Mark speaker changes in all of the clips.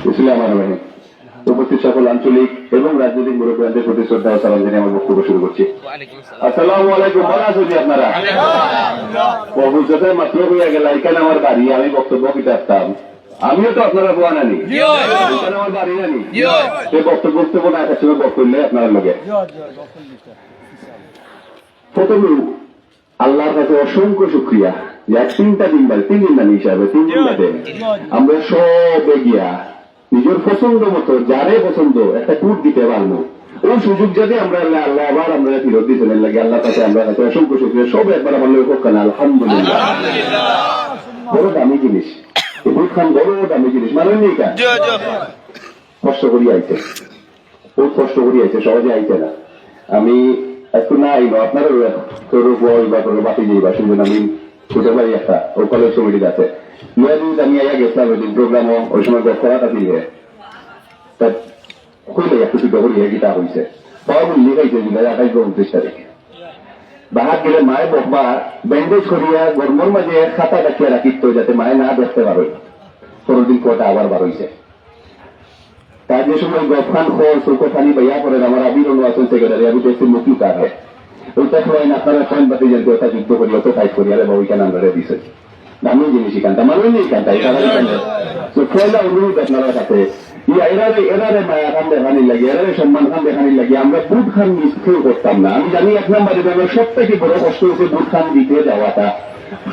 Speaker 1: বিসমিল্লাহির উপস্থিত সকল আঞ্চলিক এবং রাজনৈতিক মুরব্বীদের প্রতি শ্রদ্ধা ও সালাম জানিয়ে আমার বক্তব্য শুরু করছি। আসসালামু আলাইকুম। ভালো আছেন আপনারা? বহু মাত্র হইয়া গেল, এখানে আমার বাড়ি, আমি বক্তব্য দিতে আসতাম। আমিও তো আপনারা বোয়া নানি, এখানে আমার বাড়ি নানি, সে বক্তব্য না একটা সময় বক্তব্য আপনার লগে। প্রথমে আল্লাহর কাছে অসংখ্য শুক্রিয়া যে 3 দিন বাদে হিসাবে 3 দিন বাদে আমরা সবে গিয়া নিজের পছন্দ মতো যারে পছন্দ একটা ট্যুর দিতে পারবো। ওই সুযোগ যদি আমরা আল্লাহ আবার আমরা ফিরত দিয়েছিলেন লাগে আল্লাহ কাছে আমরা কাছে অসংখ্য শুক্রিয়া। সব একবার আমার লোক হোক না, আলহামদুলিল্লাহ। বড় দামি জিনিস, বহুত খান বড় দামি জিনিস, মানুষ নেই কা কষ্ট করি আইছে, বহুত কষ্ট করি আইছে, সহজে আইছে না। আমি একটু না আইব আপনারা তোর বই বা তোর বাতি যাইবা শুনবেন। আমি ছোটো ভাই একটা ওর কলেজ কমিটি আছে, আমি আইয়া গেছিলাম ওই দিন প্রোগ্রামও, ওই সময় করাটা দিলে কইলে একটু শুদ্ধ করিয়া গীতা হয়েছে পাওয়াবুল লিখাইছে 28-29 তারিখ। বাহাত গেলে মায়ের বকবা ব্যান্ডেজ করিয়া গরমর মাঝে খাতা ডাকিয়া রাখিত যাতে মায়ে না দেখতে পারো। 15 দিন কটা আবার বার হয়েছে। তার যে সময় গফখান খোল চৌকো খানি বাইয়া করেন আমার আবির অনুবাসন সেক্রেটারি, আমি দেখছি মুক্তি কার হয় ওইটা সময় আপনারা ফোন বাতি জানতে ওটা যুদ্ধ করি অত টাইট করি আরে ওইখানে আমরা দিছে দামি জিনিস এখানটা মানুষ নেই এখানটা ফেলা অনুরোধ আপনারা কাছে এরারে মায়া খান দেখানি লাগে, এরারে সম্মান খান দেখানি লাগে। আমরা বুট খান মিস কেউ করতাম না। আমি জানি 1 নম্বরে আমার সব থেকে বড় কষ্ট হচ্ছে বুট খান দিতে যাওয়াটা।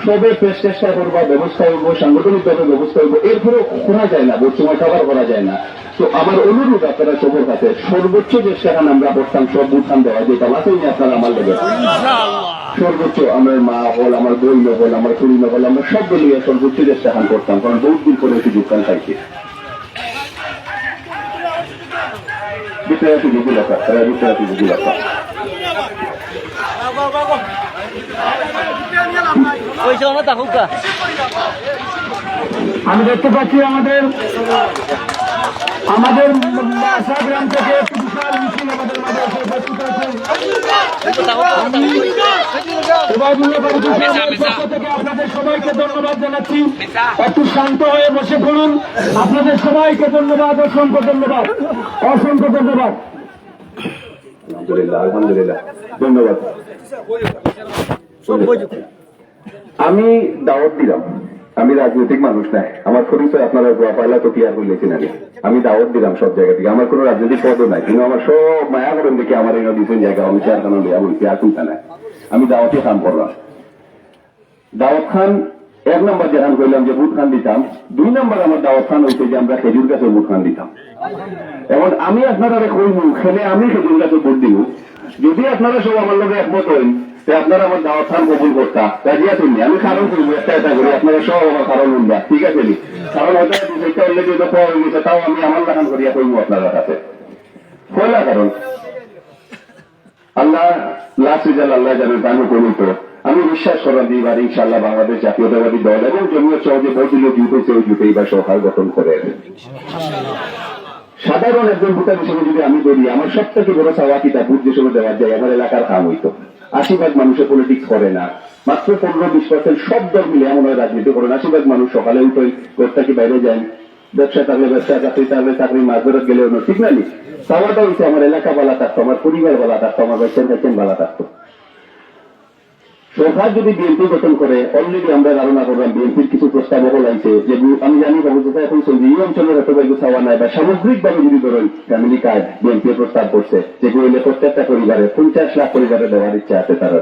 Speaker 1: সবে চেষ্টা করবো, ব্যবস্থা করবো, সাংগঠনিক ভাবে ব্যবস্থা করবো, এরপরেও করা যায় না, বোধ সময় খাবার করা যায় না। তো আমার অনুরোধ আপনারা সবর কাছে সর্বোচ্চ যে সেখানে আমরা করতাম সব বুট খান দেওয়া যেতাম, আসেনি আপনারা আমার লেগে সর্বোচ্চ আমার মা হল, আমার বই হল, আমার কুড়ি হল, আমরা সব বলিয়ে সর্বোচ্চ যে সেখান করতাম, কারণ বহুত দিন করে সুযোগ খান খাইছি।
Speaker 2: আমি দেখতে পাচ্ছি আমাদের গ্রাম থেকে একটি বিশাল মিছিল আমাদের মাঝে এসে উপস্থিত হয়েছে। আপনাদের সবাইকে ধন্যবাদ জানাচ্ছি। একটু শান্ত হয়ে বসে পড়ুন। আপনাদের সবাইকে ধন্যবাদ, অসংখ্য ধন্যবাদ, অসংখ্য ধন্যবাদ।
Speaker 1: আলহামদুলিল্লাহ, ধন্যবাদ। আমি দাওয়াত দিলাম, আমি রাজনৈতিক মানুষ নাই, আমার পরিচয় আপনারা পয়লা তো ক্লিয়ার করলেছেন। আমি দাওয়াত দিলাম সব জায়গা থেকে, আমার কোনো রাজনৈতিক পদও নাই, কিন্তু আমার সব মায়া করেন দেখে আমার এই দুজন জায়গা আমি চেয়ার খানো দেওয়া বলছি আর চিন্তা নাই। আমি দাওয়াতে খান করলাম। দাওয়াত খান 1 নম্বর যেখান করলাম যে বুট খান দিতাম। 2 নম্বর আমার দাওয়াত খান হয়েছে যে আমরা খেজুর গাছের বুট খান দিতাম। এখন আমি আপনারা কইব খেলে আমি খেজুর গাছের ভোট দিব, যদি আপনারা সব আমার লোক একমত হন আপনারা আমার দাওয়াত খান কবুল করতা রাজি আছেন। আমি কারণ করবো একটা করি, আপনারা সব আমার কারণ উঠবা, ঠিক আছে নি? কারণ হয়তো অলরেডি পাওয়া গেছে, তাও আমি আমার লাখান করিয়া করবো আপনার কাছে। পয়লা কারণ আল্লাহ লাস্ট রেজাল্ট আল্লাহ জানেন, আমি পরিণত আমি বিশ্বাস করার দিবার ইনশাআল্লাহ বাংলাদেশ জাতীয়তাবাদী দল এবং জমিয়ত সহ যে বহুদলীয় জুট হয়েছে ওই জুটেই বা সরকার গঠন করে। সাধারণ একজন ভোটার হিসেবে যদি আমি ধরি, আমার সব থেকে বড় চাওয়া কিতা ভোট যে সময় দেওয়ার যায় আমার এলাকার কাম হইতো। 80% মানুষের পলিটিক্স করে না, মাত্র 15-20% সব দল মিলে এমন হয় রাজনীতি করেন। 80% মানুষ সকালে উঠে ঘর থেকে বাইরে যায়, ব্যবসা থাকলে ব্যবসা, চাকরি থাকলে চাকরি, মাছ ধরত গেলেও না, ঠিক না নি? চাওয়াটা হচ্ছে আমার এলাকা বালা থাকতো, আমার পরিবার বালা থাকতো, আমার বেচেন বালা থাকতো। সরকার যদি বিএনপি গঠন করে, অলরেডি আমরা ধারণা করলাম বিএনপির কিছু প্রস্তাব হলাইছে, যে আমি জানি ব্যবস্থা এখন চলছে এই অঞ্চলের এত বাইক চাওয়া নাই, বা সামগ্রিক ভাবে যদি ধরেন ফ্যামিলি কার্ড বিএনপি প্রস্তাব করছে, যেগুলো প্রত্যেকটা পরিবারে 50 লাখ পরিবারে দেওয়ার ইচ্ছা আছে তারা।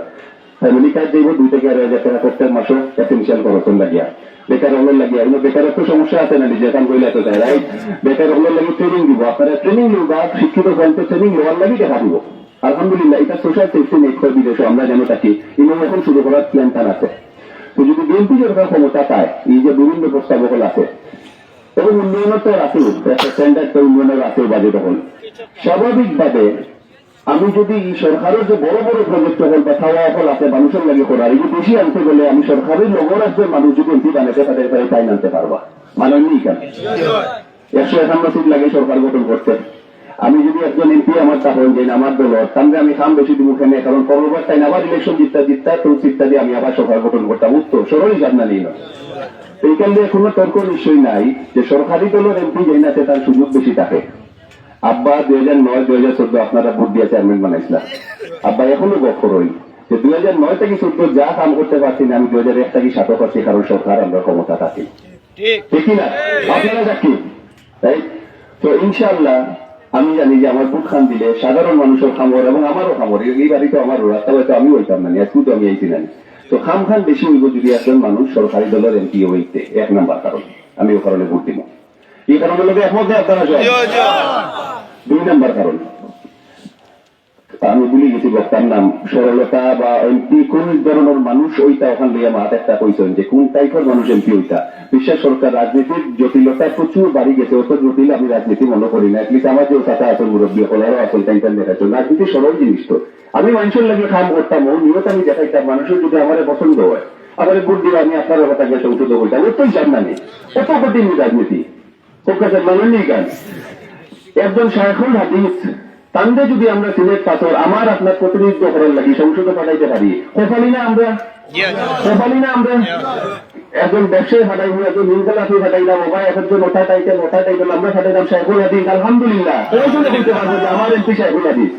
Speaker 1: ফ্যামিলি কার্ড দিব 2 থেকে 2,500 টাকা প্রত্যেক মাসে এসেনশিয়াল খরচন লাগিয়া, বেকার হলের লাগিয়া, এগুলো বেকারত্ব সমস্যা আছে না নিজে এখন বইলে এত রাইট। বেকার হলের লাগে ট্রেনিং দিব, আপনারা ট্রেনিং নিব বা শিক্ষিত হলতে ট্রেনিং নেওয়ার লাগে দেখা দিব। আলহামদুলিল্লাহ এটা সোশ্যাল সেফটি নেট ফর বিদেশে আমরা যেন থাকি, এবং এখন শুরু করার প্ল্যান আছে। তো যদি বিএনপি সরকার ক্ষমতা পায়, এই যে বিভিন্ন প্রস্তাবক আছে এবং উন্নয়নের তো আছে, একটা স্ট্যান্ডার্ড উন্নয়নের আছে বাজেট হল, স্বাভাবিকভাবে আমি যদি সরকারের যে বড় বড় প্রজেক্ট হল বা খাওয়া হল আছে মানুষের লাগে করার, এই বেশি আনতে গেলে আমি সরকারের লগর রাজ্যের মানুষ যদি এমপি বানাতে তাদের তাই টাইম আনতে পারবা, মানে নেই কেন 151 সিট লাগে সরকার গঠন করতে। আমি যদি একজন এমপি আমার তাহলে যে আমার দল তাহলে আমি খাম বেশি দিব কেন, কারণ পরবার টাইম আবার ইলেকশন জিততা তো সিটটা দিয়ে আমি আবার সরকার গঠন করতাম। উত্তর সরলই জানা নেই না। এইখানে কোনো তর্ক নিশ্চয়ই নাই যে সরকারি দলের এমপি যাই না তার সুযোগ বেশি থাকে। আব্বা 2009-2014 আপনারা ভোট দিয়ে চেয়ারম্যান বানাইছিলাম। আব্বা এখনো গপ করই যে 2009 থেকে 14 যা কাম করতে পারছি না আমি 2001 থেকে 7 করছি, কারণ সরকার আমরা ক্ষমতা থাকি, ঠিক না? আপনারা দেখি তাই তো ইনশাআল্লাহ আমি জানি যে আমার ভোট খান দিলে সাধারণ মানুষের খামর এবং আমারও খামর, এই বাড়িতে আমারও রাস্তা হয়তো আমি হইতাম না, আজকে তো আমি আইছি না। তো খাম খান বেশি হইব যদি একজন মানুষ সরকারি দলের এমপি হইতে, 1 নম্বর কারণ আমি ও কারণে ভোট দিব। এই কারণে লোকে একমত দেয় আপনারা সব। 2 নম্বর কারণ আমি ভুলে গেছি বক্তার নাম, সরলতা বা এমপি কোন ধরনের মানুষ ওইটা ওখান লইয়া মাত একটা কইছেন যে কোন টাইপের মানুষ এমপি ওইটা। বিশ্বের সরকার রাজনীতির জটিলতা প্রচুর বাড়ি গেছে, অত জটিল আমি রাজনীতি মনে করি না। এটলিস্ট আমার যে সাথে আসল মুরব্বী হলারও আসল টাইটার দেখাচ্ছেন, রাজনীতি সরল জিনিস। তো আমি মানুষের লাগে কাম করতাম, ও নিয়ত আমি দেখাইতাম, মানুষের যদি আমার পছন্দ হয় আমার ভোট দিয়ে আমি আপনার কথা গিয়ে সংসদ করতাম, ওই জানা নেই কত কঠিন রাজনীতি মানে নেই গান। একজন শায়খুল হাদিস তান্দে যদি আমরা সিলেট পাথর আমার আপনার প্রতিনিধিত্ব করার লাগি সংসদে পাঠাইতে পারি, কোপালি না আমরা, কোপালি না আমরা। একজন ব্যবসায়ী ফাটাইব, একজন মিনকালাফি ফাটাইলাম, ওবাই একজন ওঠা টাইটেল আমরা ফাটাইলাম শায়খুল হাদিস। আলহামদুলিল্লাহ ওই জন্য বলতে পারবো যে আমার এমপি শায়খুল হাদিস।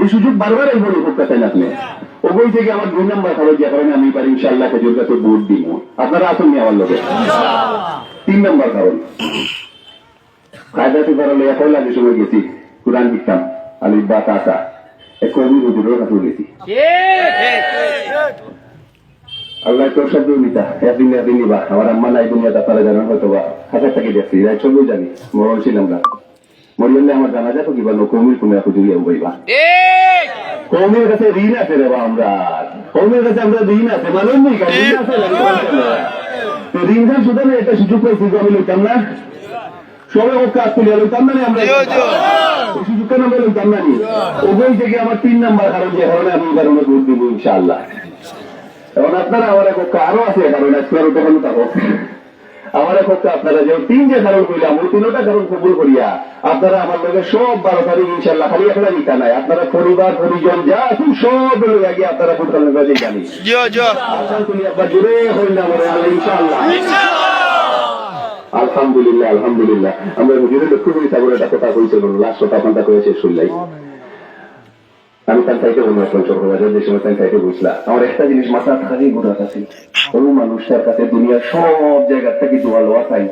Speaker 1: এই সুযোগ বারবার এই বলে করতে চান আপনি। ওই থেকে আমার 2 নম্বর খরচ যে কারণে আমি পারি ইনশাআল্লাহ খেজুর গাছে ভোট দিব, আপনারা আসুন নি আমার লোকে। 3 নম্বর কারণ কায়দাতে ধরলে একই লাগে সময় গেছি কোরআন লিখতাম আলিফ বা তাতা এক কবি হুজুরের কাছে গেছি। আল্লাহ তোর শব্দ নিতা একদিন নিবা। আমার আম্মা নাই দুনিয়াতে আপনারা জানেন হয়তো বা হাজার থেকে দেখছি, রাই সবই জানি, মরণ ছিলাম না। মরিয়ালে আমার জানা যাতো কিবা কৌমির কোনো হুজুরি বইবা। কৌমির কাছে ঋণ আছে রে বা, আমরা কৌমির কাছে আমরা ঋণ আছে মানুষ নেই ঋণ আছে। ঋণ খান শুধু একটা সুযোগ পাইছি আমি লইতাম না, সবাই ও কাজ তুলে লইতাম না, আমরা সুযোগ কেন আমরা লইতাম না। ওই থেকে আমার 3 নম্বর কারণ যে কারণে আমি কারণে ভোট দিব ইনশাআল্লাহ। এখন আপনারা আমার এক আরো আছে কারণ আজকে আরো তখন থাকো আমার এক আপনারা যে 3 যে কারণ কইলাম ওই 3টা কারণ কবুল করিয়া আপনারা আমার লগে সব 12 তারিখ ইনশাআল্লাহ খালি একটা নিতা নাই, আপনারা পরিবার পরিজন যা আছে সব লগে গিয়ে আপনারা ভোট করেন বাজে জানি আচ্ছা তুমি একবার জোরে হই না বলে আল্লাহ ইনশাআল্লাহ। আলহামদুলিল্লাহ আলহামদুলিল্লাহ। আমরা হুজুরের লক্ষ্য করি তারপরে একটা কথা কইছিল লাস্ট কথা আপনার কয়ে শেষ শুনলাই। আমি তার চাইতে বলবো চক্রবাজার যে সময় তার চাইতে বুঝলাম আমার একটা জিনিস মাথা থাকি ঘুরাত আছে, কোনো মানুষটার কাছে দুনিয়ার সব জায়গার থেকে দোয়া লোয়া চাই,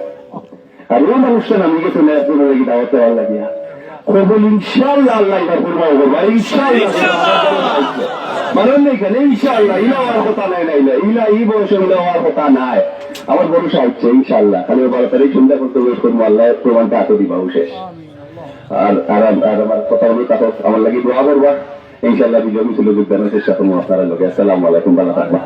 Speaker 1: আর ওই মানুষটা নামি গেছে না একজনের লাগি দাওয়াতে হওয়ার লাগিয়া কবুল ইনশাআল্লাহ আল্লাহ এবার করবা করবা ইনশাআল্লাহ মানেন নেই কেন ইনশাআল্লাহ ইলা হওয়ার কথা নাই ইলা এই বয়সে ইলা হওয়ার কথা নাই। আমার ভরসা হচ্ছে ইনশাআল্লাহ, খালি 12 তারিখ সন্ধ্যা করতে ওয়েট করবো, আল্লাহ প্রমাণটা এত দিবা শেষ। আর আমার কথা হলো তাকে আমার লাগি দোয়া করবা ইনশাআল্লাহ। বিজয় মিছিল যোগদানের চেষ্টা করবো আপনারা লোকে। আসসালামু আলাইকুম, ভালো থাকবা।